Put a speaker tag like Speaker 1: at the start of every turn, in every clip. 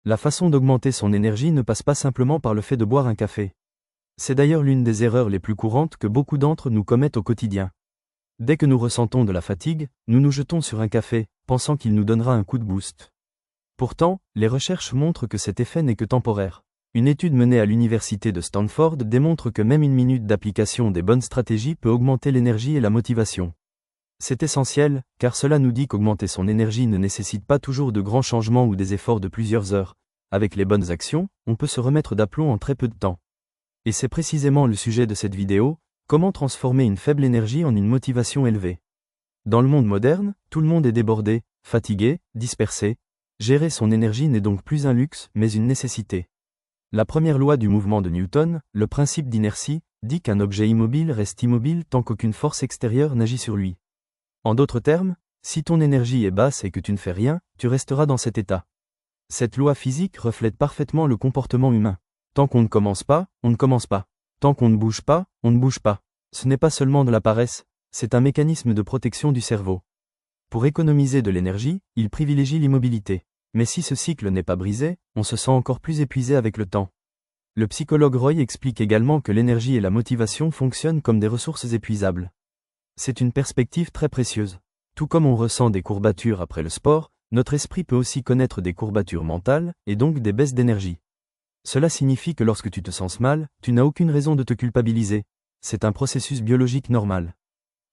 Speaker 1: La façon d'augmenter son énergie ne passe pas simplement par le fait de boire un café. C'est d'ailleurs l'une des erreurs les plus courantes que beaucoup d'entre nous commettent au quotidien. Dès que nous ressentons de la fatigue, nous nous jetons sur un café, pensant qu'il nous donnera un coup de boost. Pourtant, les recherches montrent que cet effet n'est que temporaire. Une étude menée à l'université de Stanford démontre que même une minute d'application des bonnes stratégies peut augmenter l'énergie et la motivation. C'est essentiel, car cela nous dit qu'augmenter son énergie ne nécessite pas toujours de grands changements ou des efforts de plusieurs heures. Avec les bonnes actions, on peut se remettre d'aplomb en très peu de temps. Et c'est précisément le sujet de cette vidéo, comment transformer une faible énergie en une motivation élevée. Dans le monde moderne, tout le monde est débordé, fatigué, dispersé. Gérer son énergie n'est donc plus un luxe, mais une nécessité. La première loi du mouvement de Newton, le principe d'inertie, dit qu'un objet immobile reste immobile tant qu'aucune force extérieure n'agit sur lui. En d'autres termes, si ton énergie est basse et que tu ne fais rien, tu resteras dans cet état. Cette loi physique reflète parfaitement le comportement humain. Tant qu'on ne commence pas, on ne commence pas. Tant qu'on ne bouge pas, on ne bouge pas. Ce n'est pas seulement de la paresse, c'est un mécanisme de protection du cerveau. Pour économiser de l'énergie, il privilégie l'immobilité. Mais si ce cycle n'est pas brisé, on se sent encore plus épuisé avec le temps. Le psychologue Roy explique également que l'énergie et la motivation fonctionnent comme des ressources épuisables. C'est une perspective très précieuse. Tout comme on ressent des courbatures après le sport, notre esprit peut aussi connaître des courbatures mentales, et donc des baisses d'énergie. Cela signifie que lorsque tu te sens mal, tu n'as aucune raison de te culpabiliser. C'est un processus biologique normal.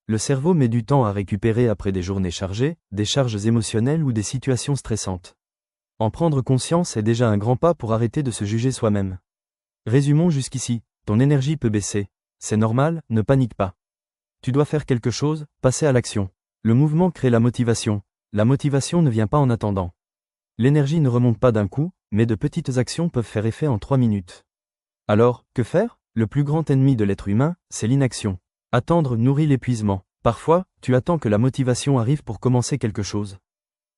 Speaker 1: Le cerveau met du temps à récupérer après des journées chargées, des charges émotionnelles ou des situations stressantes. En prendre conscience est déjà un grand pas pour arrêter de se juger soi-même. Résumons jusqu'ici, ton énergie peut baisser. C'est normal, ne panique pas. Tu dois faire quelque chose, passer à l'action. Le mouvement crée la motivation. La motivation ne vient pas en attendant. L'énergie ne remonte pas d'un coup, mais de petites actions peuvent faire effet en 3 minutes. Alors, que faire? Le plus grand ennemi de l'être humain, c'est l'inaction. Attendre nourrit l'épuisement. Parfois, tu attends que la motivation arrive pour commencer quelque chose.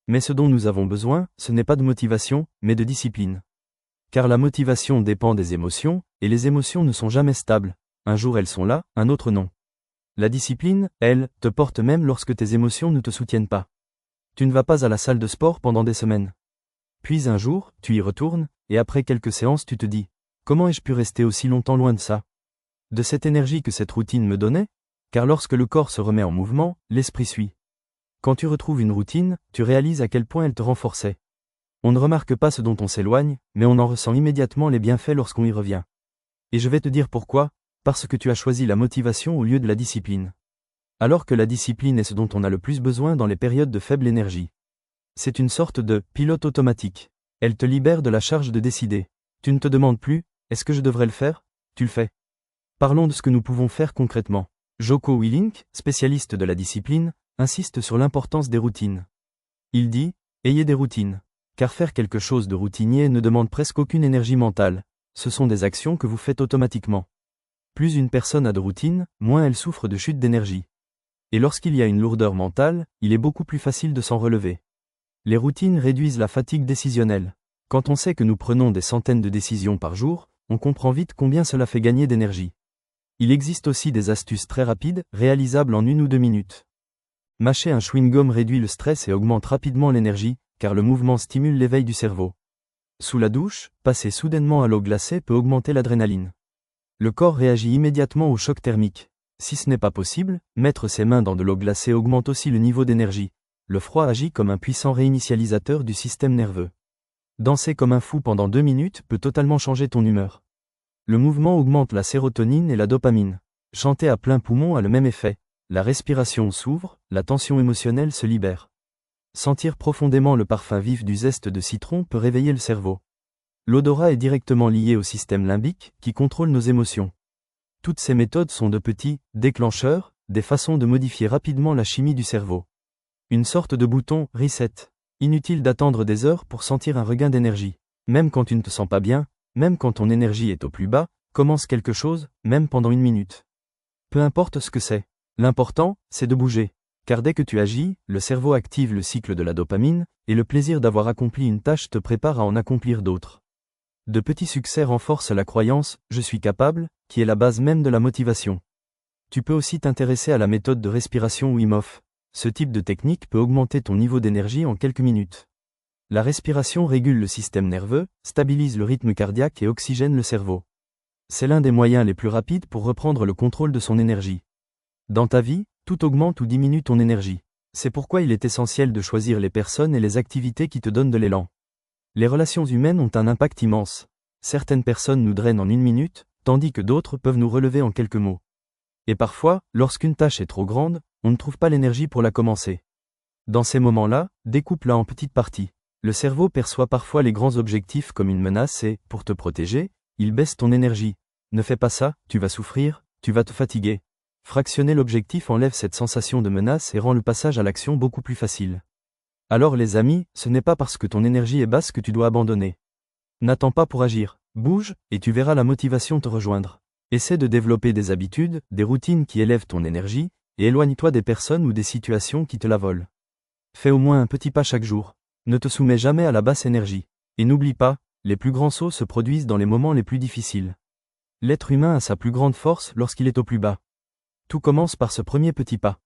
Speaker 1: Mais ce dont nous avons besoin, ce n'est pas de motivation, mais de discipline. Car la motivation dépend des émotions, et les émotions ne sont jamais stables. Un jour elles sont là, un autre non. La discipline, elle, te porte même lorsque tes émotions ne te soutiennent pas. Tu ne vas pas à la salle de sport pendant des semaines. Puis un jour, tu y retournes, et après quelques séances tu te dis « Comment ai-je pu rester aussi longtemps loin de ça ?» De cette énergie que cette routine me donnait, car lorsque le corps se remet en mouvement, l'esprit suit. Quand tu retrouves une routine, tu réalises à quel point elle te renforçait. On ne remarque pas ce dont on s'éloigne, mais on en ressent immédiatement les bienfaits lorsqu'on y revient. Et je vais te dire pourquoi, parce que tu as choisi la motivation au lieu de la discipline. Alors que la discipline est ce dont on a le plus besoin dans les périodes de faible énergie. C'est une sorte de pilote automatique. Elle te libère de la charge de décider. Tu ne te demandes plus, est-ce que je devrais le faire? Tu le fais. Parlons de ce que nous pouvons faire concrètement. Jocko Willink, spécialiste de la discipline, insiste sur l'importance des routines. Il dit, ayez des routines. Car faire quelque chose de routinier ne demande presque aucune énergie mentale. Ce sont des actions que vous faites automatiquement. Plus une personne a de routine, moins elle souffre de chute d'énergie. Et lorsqu'il y a une lourdeur mentale, il est beaucoup plus facile de s'en relever. Les routines réduisent la fatigue décisionnelle. Quand on sait que nous prenons des centaines de décisions par jour, on comprend vite combien cela fait gagner d'énergie. Il existe aussi des astuces très rapides, réalisables en 1 ou 2 minutes. Mâcher un chewing-gum réduit le stress et augmente rapidement l'énergie, car le mouvement stimule l'éveil du cerveau. Sous la douche, passer soudainement à l'eau glacée peut augmenter l'adrénaline. Le corps réagit immédiatement au choc thermique. Si ce n'est pas possible, mettre ses mains dans de l'eau glacée augmente aussi le niveau d'énergie. Le froid agit comme un puissant réinitialisateur du système nerveux. Danser comme un fou pendant 2 minutes peut totalement changer ton humeur. Le mouvement augmente la sérotonine et la dopamine. Chanter à plein poumon a le même effet. La respiration s'ouvre, la tension émotionnelle se libère. Sentir profondément le parfum vif du zeste de citron peut réveiller le cerveau. L'odorat est directement lié au système limbique, qui contrôle nos émotions. Toutes ces méthodes sont de petits déclencheurs, des façons de modifier rapidement la chimie du cerveau. Une sorte de bouton « reset ». Inutile d'attendre des heures pour sentir un regain d'énergie. Même quand tu ne te sens pas bien, même quand ton énergie est au plus bas, commence quelque chose, même pendant 1 minute. Peu importe ce que c'est. L'important, c'est de bouger. Car dès que tu agis, le cerveau active le cycle de la dopamine, et le plaisir d'avoir accompli une tâche te prépare à en accomplir d'autres. De petits succès renforcent la croyance « je suis capable », qui est la base même de la motivation. Tu peux aussi t'intéresser à la méthode de respiration Wim Hof. Ce type de technique peut augmenter ton niveau d'énergie en quelques minutes. La respiration régule le système nerveux, stabilise le rythme cardiaque et oxygène le cerveau. C'est l'un des moyens les plus rapides pour reprendre le contrôle de son énergie. Dans ta vie, tout augmente ou diminue ton énergie. C'est pourquoi il est essentiel de choisir les personnes et les activités qui te donnent de l'élan. Les relations humaines ont un impact immense. Certaines personnes nous drainent en 1 minute, tandis que d'autres peuvent nous relever en quelques mots. Et parfois, lorsqu'une tâche est trop grande, on ne trouve pas l'énergie pour la commencer. Dans ces moments-là, découpe-la en petites parties. Le cerveau perçoit parfois les grands objectifs comme une menace et, pour te protéger, il baisse ton énergie. Ne fais pas ça, tu vas souffrir, tu vas te fatiguer. Fractionner l'objectif enlève cette sensation de menace et rend le passage à l'action beaucoup plus facile. Alors les amis, ce n'est pas parce que ton énergie est basse que tu dois abandonner. N'attends pas pour agir, bouge, et tu verras la motivation te rejoindre. Essaie de développer des habitudes, des routines qui élèvent ton énergie, et éloigne-toi des personnes ou des situations qui te la volent. Fais au moins un petit pas chaque jour. Ne te soumets jamais à la basse énergie. Et n'oublie pas, les plus grands sauts se produisent dans les moments les plus difficiles. L'être humain a sa plus grande force lorsqu'il est au plus bas. Tout commence par ce premier petit pas.